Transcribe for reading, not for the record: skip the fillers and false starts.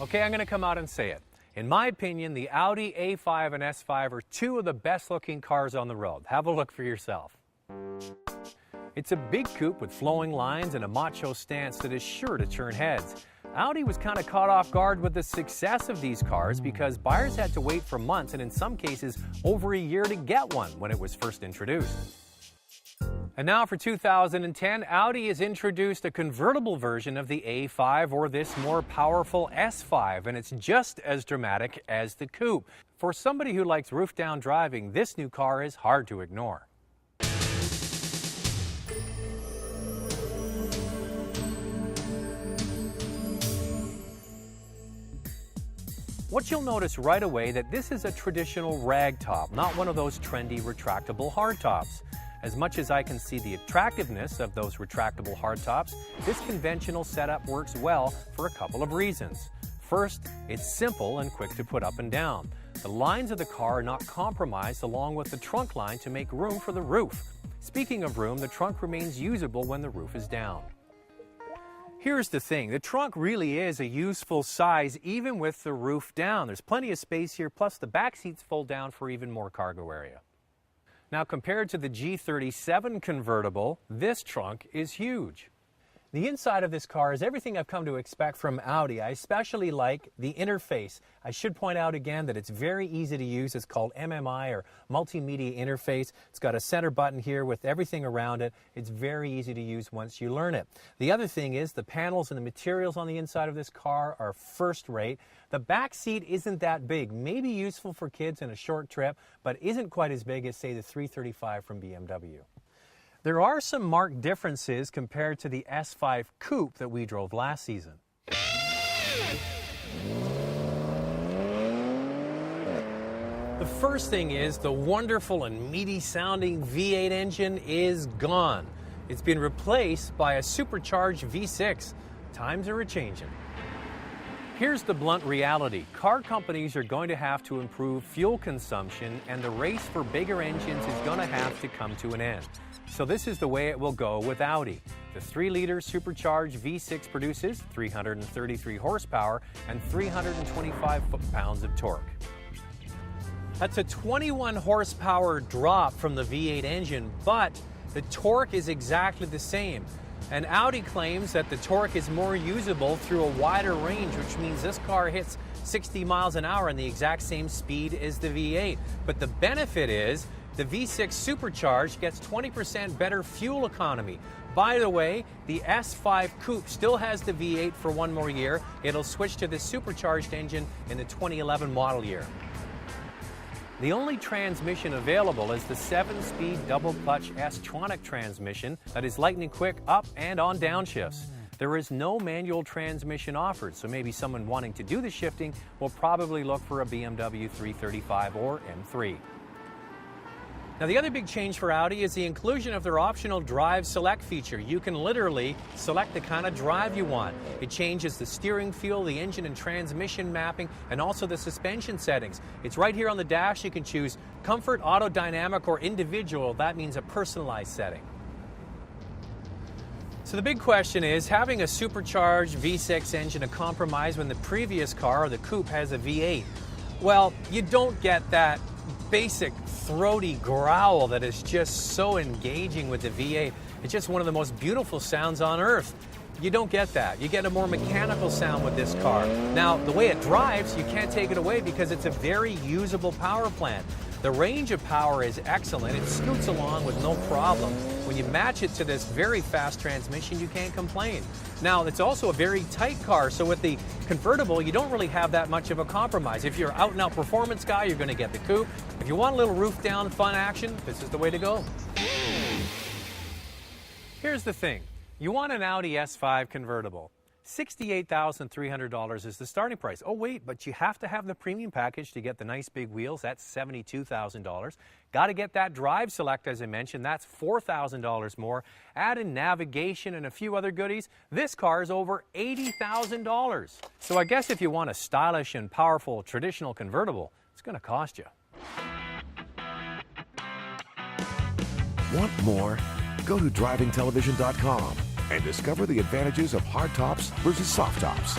Okay, I'm going to come out and say it. In my opinion, the Audi A5 and S5 are two of the best looking cars on the road. Have a look for yourself. It's a big coupe with flowing lines and a macho stance that is sure to turn heads. Audi was kind of caught off guard with the success of these cars because buyers had to wait for months and in some cases over a year to get one when it was first introduced. And now for 2010, Audi has introduced a convertible version of the A5 or this more powerful S5, and it's just as dramatic as the coupe. For somebody who likes roof-down driving, this new car is hard to ignore. What you'll notice right away that this is a traditional ragtop, not one of those trendy retractable hardtops. As much as I can see the attractiveness of those retractable hardtops, this conventional setup works well for a couple of reasons. First, it's simple and quick to put up and down. The lines of the car are not compromised along with the trunk line to make room for the roof. Speaking of room, the trunk remains usable when the roof is down. Here's the thing, the trunk really is a useful size even with the roof down. There's plenty of space here, plus the back seats fold down for even more cargo area. Now compared to the G37 convertible, this trunk is huge. The inside of this car is everything I've come to expect from Audi. I especially like the interface. I should point out again that it's very easy to use. It's called MMI or Multimedia Interface. It's got a center button here with everything around it. It's very easy to use once you learn it. The other thing is the panels and the materials on the inside of this car are first rate. The back seat isn't that big, maybe useful for kids in a short trip, but isn't quite as big as, say, the 335 from BMW. There are some marked differences compared to the S5 Coupe that we drove last season. The first thing is the wonderful and meaty sounding V8 engine is gone. It's been replaced by a supercharged V6. Times are a-changin'. Here's the blunt reality. Car companies are going to have to improve fuel consumption and the race for bigger engines is going to have to come to an end. So this is the way it will go with Audi. The 3-liter supercharged V6 produces 333 horsepower and 325 foot-pounds of torque. That's a 21 horsepower drop from the V8 engine, but the torque is exactly the same. And Audi claims that the torque is more usable through a wider range, which means this car hits 60 miles an hour in the exact same speed as the V8. But the benefit is the V6 supercharged gets 20% better fuel economy. By the way, the S5 Coupe still has the V8 for one more year. It'll switch to the supercharged engine in the 2011 model year. The only transmission available is the 7-speed double-clutch S-tronic transmission that is lightning quick up and on downshifts. There is no manual transmission offered, so maybe someone wanting to do the shifting will probably look for a BMW 335 or M3. Now the other big change for Audi is the inclusion of their optional Drive Select feature. You can literally select the kind of drive you want. It changes the steering feel, the engine and transmission mapping, and also the suspension settings. It's right here on the dash. You can choose Comfort, Auto, Dynamic, or Individual. That means a personalized setting. So the big question is, having a supercharged V6 engine a compromise when the previous car, or the Coupe, has a V8? Well, you don't get that basic throaty growl that is just so engaging with the V8. It's just one of the most beautiful sounds on earth. You don't get that. You get a more mechanical sound with this car. Now, the way it drives, you can't take it away because it's a very usable power plant. The range of power is excellent. It scoots along with no problem. When you match it to this very fast transmission, you can't complain. Now, it's also a very tight car, so with the convertible, you don't really have that much of a compromise. If you're an out-and-out performance guy, you're going to get the coupe. If you want a little roof-down fun action, this is the way to go. Here's the thing. You want an Audi S5 convertible. $68,300 is the starting price. Oh wait, but you have to have the premium package to get the nice big wheels. That's $72,000. Got to get that Drive Select, as I mentioned. That's $4,000 more. Add in navigation and a few other goodies. This car is over $80,000. So I guess if you want a stylish and powerful traditional convertible, it's going to cost you. Want more? Go to drivingtelevision.com and discover the advantages of hardtops versus soft tops.